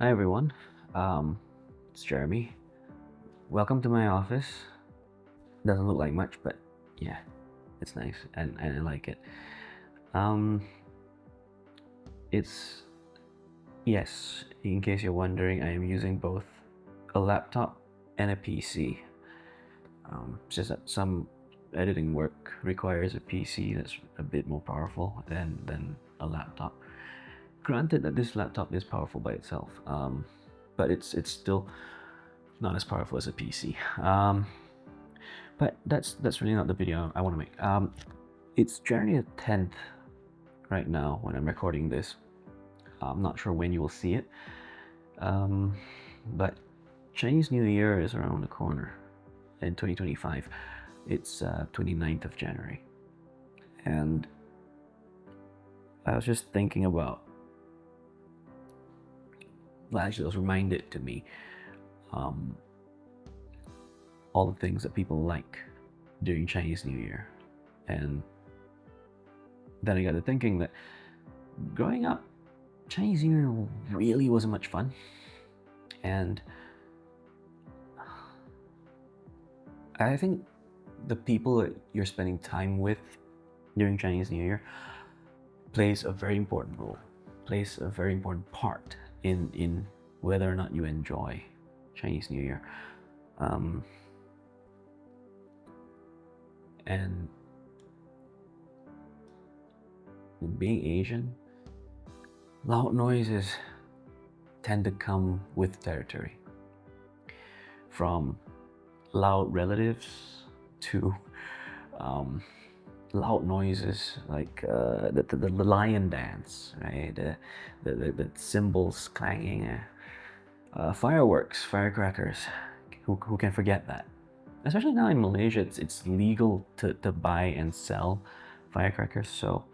Hi everyone, it's Jeremy. Welcome to my office. Doesn't look like much, but yeah, it's nice and I like it. Um, it's yes. In case you're wondering, I am using both a laptop and a PC. It's just that some editing work requires a PC that's a bit more powerful than a laptop. Granted that this laptop is powerful by itself, but it's still not as powerful as a PC. But that's really not the video I want to make. It's January 10th right now when I'm recording this. I'm not sure when you will see it, um, but Chinese New Year is around the corner in 2025. It's 29th of January, and I was just thinking about. Well, actually, it was reminded to me um, all the things that people like during Chinese New Year, and then I got to thinking that growing up, Chinese New Year really wasn't much fun, and I think the people that you're spending time with during Chinese New Year plays a very important role, plays a very important part in whether or not you enjoy Chinese New Year. And being Asian, loud noises tend to come with territory. From loud relatives to loud noises like the lion dance, right? The cymbals clanging, fireworks, firecrackers. Who can forget that? Especially now in Malaysia, it's legal to buy and sell firecrackers. So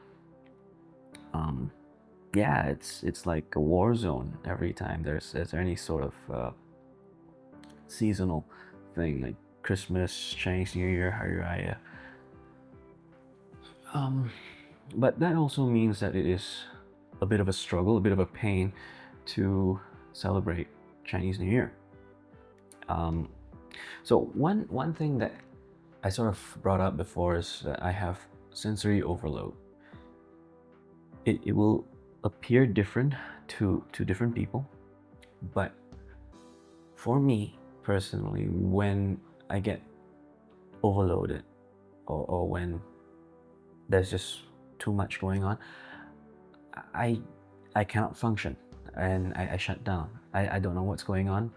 yeah, it's like a war zone every time there's any sort of seasonal thing like Christmas, Chinese New Year, Hari Raya. But that also means that it is a bit of a struggle, a bit of a pain to celebrate Chinese New Year. So one thing that I sort of brought up before is that I have sensory overload. It will appear different to different people, but for me personally, when I get overloaded or when there's just too much going on, I I cannot function and I shut down. I don't know what's going on.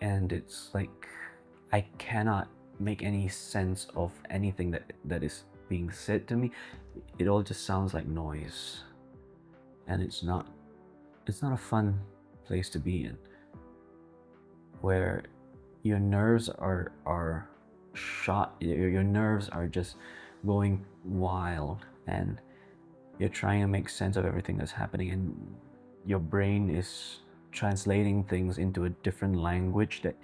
And it's like I cannot make any sense of anything that is being said to me. It all just sounds like noise, and it's not a fun place to be in, where your nerves are shot. Your nerves are just going wild, and you're trying to make sense of everything that's happening, and your brain is translating things into a different language that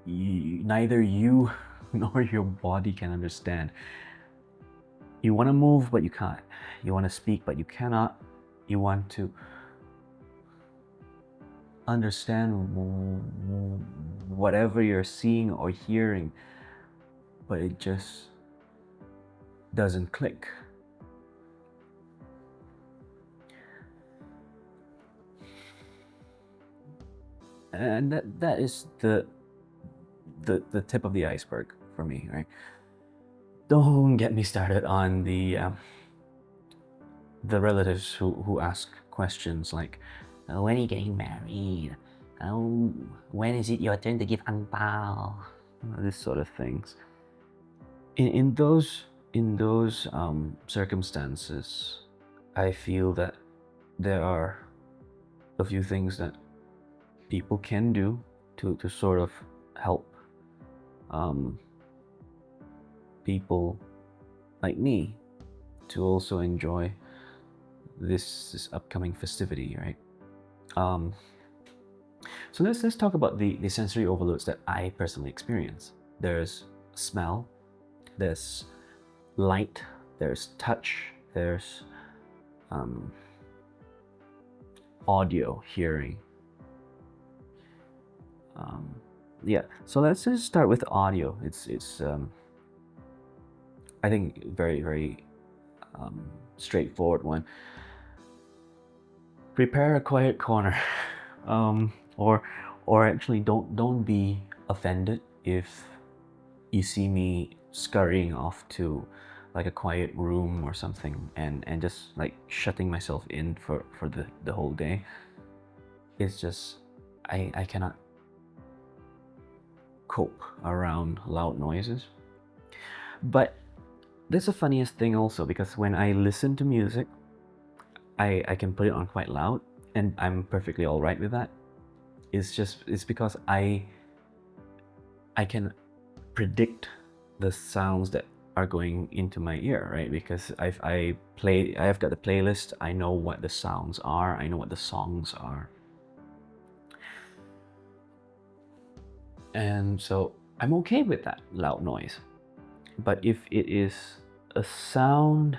neither you nor your body can understand. You want to move, but you can't. You want to speak, but you cannot. You want to understand whatever you're seeing or hearing, but it just doesn't click. And that is the tip of the iceberg for me, right? Don't get me started on the relatives who ask questions like, when are you getting married? Oh, when is it your turn to give ang pao? This sort of things. In those circumstances, I feel that there are a few things that people can do to sort of help people like me to also enjoy this upcoming festivity, right? So let's talk about the sensory overloads that I personally experience. There's smell, there's light, there's touch, there's audio, hearing. Yeah, so let's just start with audio. It's I think very straightforward one. Prepare a quiet corner, um, or actually don't be offended if you see me scurrying off to like a quiet room or something, and just like shutting myself in for the whole day. It's just I cannot cope around loud noises. But that's the funniest thing also, because when I listen to music, I can put it on quite loud and I'm perfectly all right with that. It's because I can predict the sounds that are going into my ear, right? Because I have got the playlist. I know what the sounds are. I know what the songs are, and so I'm okay with that loud noise. But if it is a sound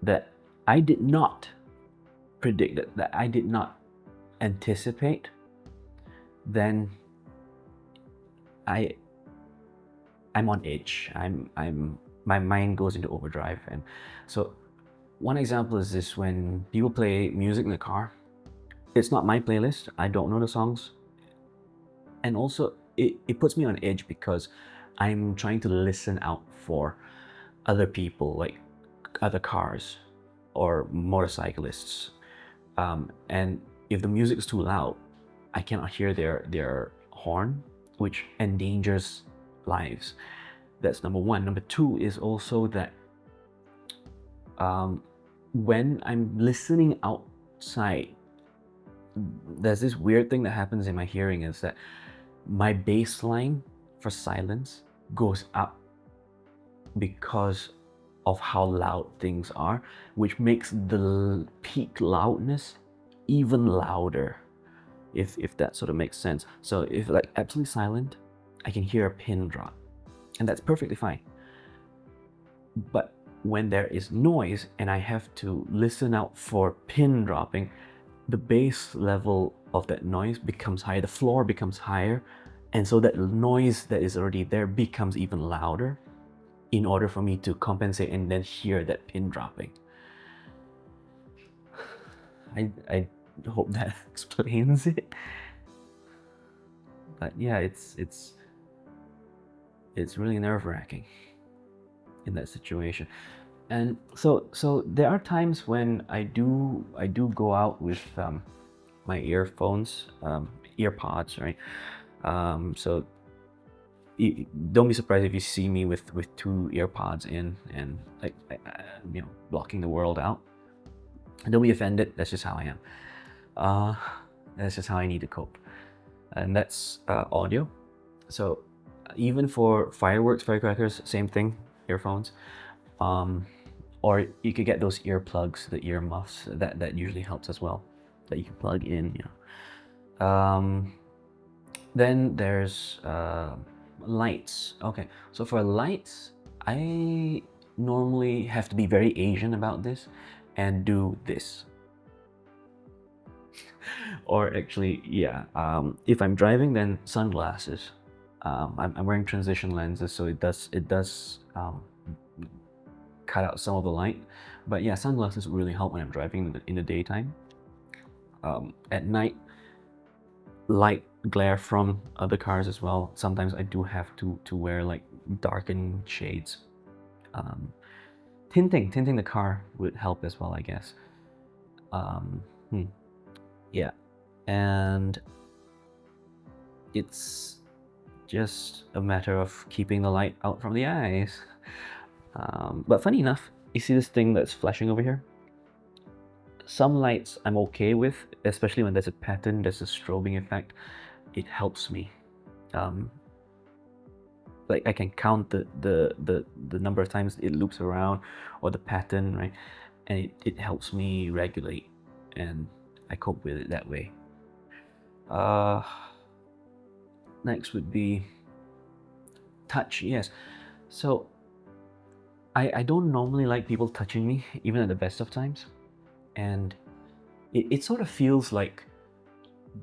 that I did not predict, that I did not anticipate, then I I'm on edge. I'm my mind goes into overdrive. And so one example is this: when people play music in the car, it's not my playlist. I don't know the songs. And also it puts me on edge because I'm trying to listen out for other people, like other cars or motorcyclists. And if the music is too loud, I cannot hear their horn, which endangers lives. That's number one. Number two is also that when I'm listening outside, there's this weird thing that happens in my hearing, is that my baseline for silence goes up because of how loud things are, which makes the peak loudness even louder, if that sort of makes sense. So if like absolutely silent, I can hear a pin drop, and that's perfectly fine. But when there is noise and I have to listen out for pin dropping, the base level of that noise becomes higher, the floor becomes higher, and so that noise that is already there becomes even louder in order for me to compensate and then hear that pin dropping. I hope that explains it. But yeah, it's really nerve-wracking in that situation. And so there are times when I do go out with my earphones, earpods, right? So don't be surprised if you see me with two earpods in and like blocking the world out. Don't be offended. That's just how I am. Uh, that's just how I need to cope, and that's audio. So even for fireworks, firecrackers, same thing, earphones. Or you could get those earplugs, the ear muffs. That usually helps as well. That you can plug in. Then there's lights. Okay, so for lights, I normally have to be very Asian about this and do this. Or actually, yeah, if I'm driving, then sunglasses. I'm wearing transition lenses, so it does cut out some of the light. But yeah, sunglasses really help when I'm driving in the daytime. At night, light glare from other cars as well. Sometimes I do have to wear like darkened shades. Um, tinting the car would help as well, I guess. Um, hmm, yeah, and it's just a matter of keeping the light out from the eyes. But funny enough, you see this thing that's flashing over here? Some lights I'm okay with, especially when there's a pattern, there's a strobing effect. It helps me. Um, like I can count the number of times it loops around or the pattern, right? And it helps me regulate, and I cope with it that way. Uh, Next would be touch. Yes. So I don't normally like people touching me, even at the best of times. And it sort of feels like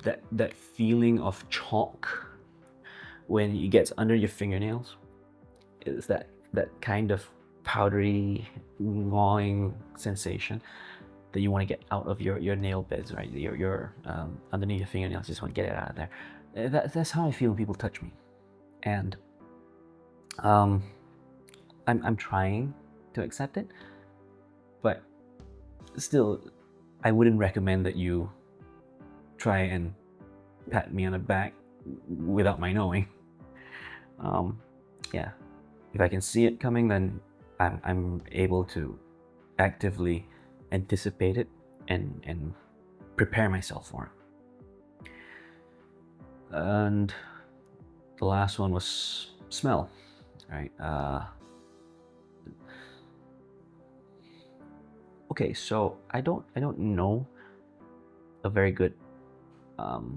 that feeling of chalk when it gets under your fingernails. It's that kind of powdery gnawing sensation that you want to get out of your nail beds, right? Your underneath your fingernails, just want to get it out of there. That's how I feel when people touch me, and um, I'm trying to accept it, but still, I wouldn't recommend that you try and pat me on the back without my knowing. Yeah, if I can see it coming, then I'm able to actively anticipate it and prepare myself for it. And the last one was smell, right? Okay, so I don't know a very good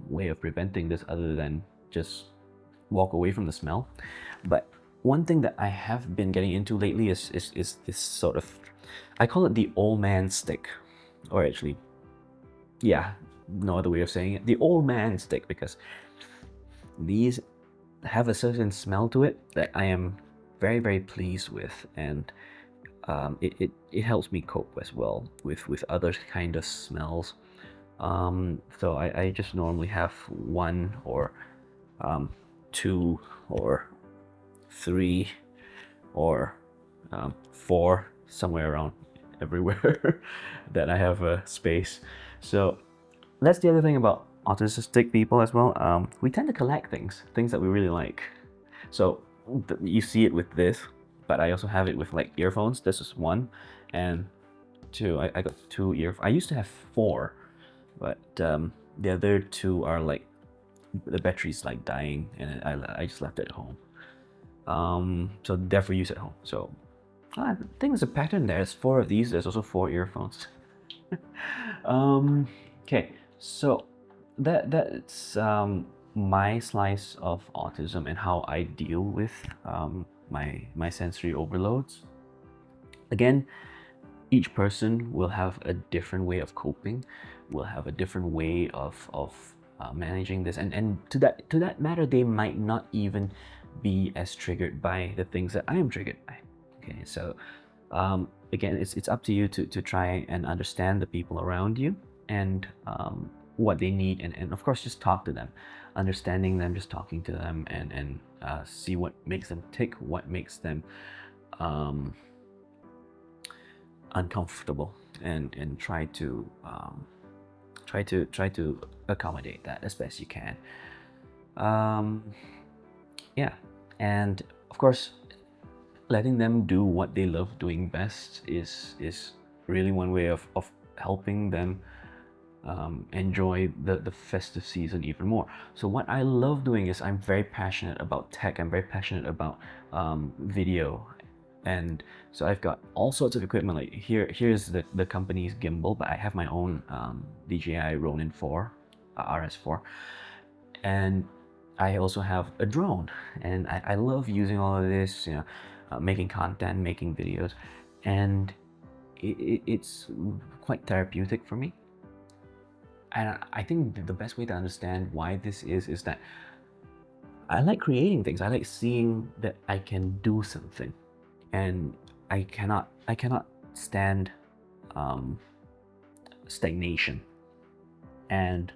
way of preventing this other than just walk away from the smell. But one thing that I have been getting into lately is this sort of, I call it the old man stick, or actually, yeah, no other way of saying it, the old man stick, because these have a certain smell to it that I am very, very pleased with, and it helps me cope as well with other kind of smells. So I just normally have one or two or three or four, somewhere around everywhere that I have a space. So that's the other thing about autistic people as well. We tend to collect things that we really like. So you see it with this, but I also have it with like earphones. This is one, and two. I got two earphones. I used to have four, but the other two are like, the battery's like dying, and I just left it at home. So therefore use at home. So I think there's a pattern there. There's four of these. There's also four earphones. Okay, so that's my slice of autism and how I deal with my sensory overloads. Again, each person will have a different way of coping, will have a different way of managing this, and to that matter, they might not even be as triggered by the things that I am triggered by. Okay, so again, it's up to you to try and understand the people around you, and what they need, and of course just talk to them, understanding them, just talking to them, and see what makes them tick, what makes them uncomfortable, and try to accommodate that as best you can. um, yeah, and of course, letting them do what they love doing best is really one way of helping them enjoy the festive season even more. So what I love doing is, I'm very passionate about tech, I'm very passionate about video, and so I've got all sorts of equipment. Like here's the company's gimbal, but I have my own DJI Ronin 4, RS4, and I also have a drone, and I love using all of this, making content, making videos, and it's quite therapeutic for me. And I think the best way to understand why this is that I like creating things. I like seeing that I can do something, and I cannot stand stagnation. And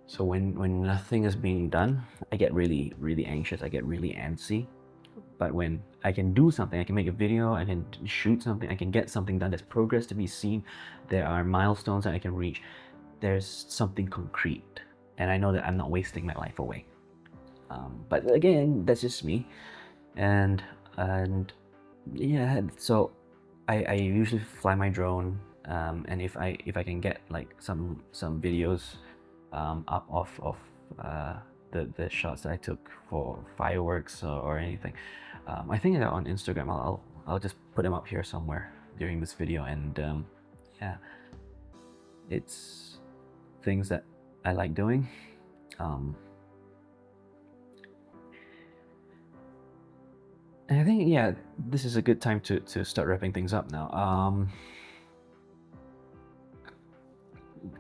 so when nothing is being done, I get really, really anxious. I get really antsy. But when I can do something, I can make a video, I can shoot something, I can get something done, there's progress to be seen, there are milestones that I can reach, there's something concrete, and I know that I'm not wasting my life away. But again, that's just me, and yeah. So I usually fly my drone, and if I can get like some videos up of the shots that I took for fireworks or anything. I think they're on Instagram. I'll just put them up here somewhere during this video, and yeah, it's things that I like doing. And I think, yeah, this is a good time to start wrapping things up now.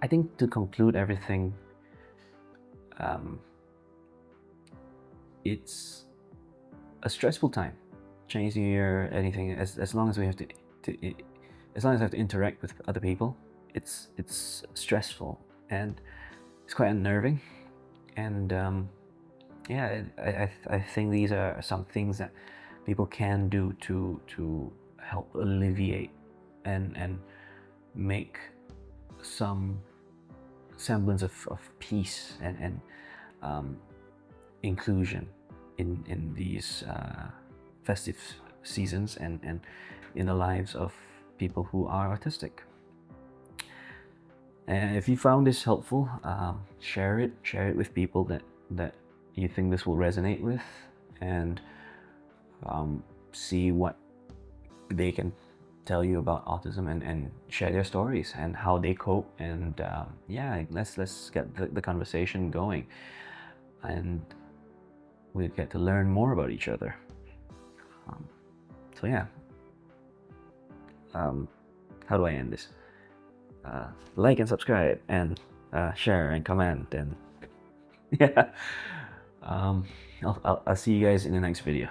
I think to conclude everything, um, it's a stressful time. Chinese New Year, anything, as long as we have to as long as I have to interact with other people, it's stressful and it's quite unnerving. And yeah, I think these are some things that people can do to help alleviate and make some semblance of peace and um, inclusion in these festive seasons and in the lives of people who are autistic. And if you found this helpful, share it with people that you think this will resonate with, and see what they can tell you about autism and share their stories and how they cope. And yeah, let's get the conversation going, and we get to learn more about each other. So yeah, how do I end this? Like and subscribe and share and comment, and yeah, I'll see you guys in the next video.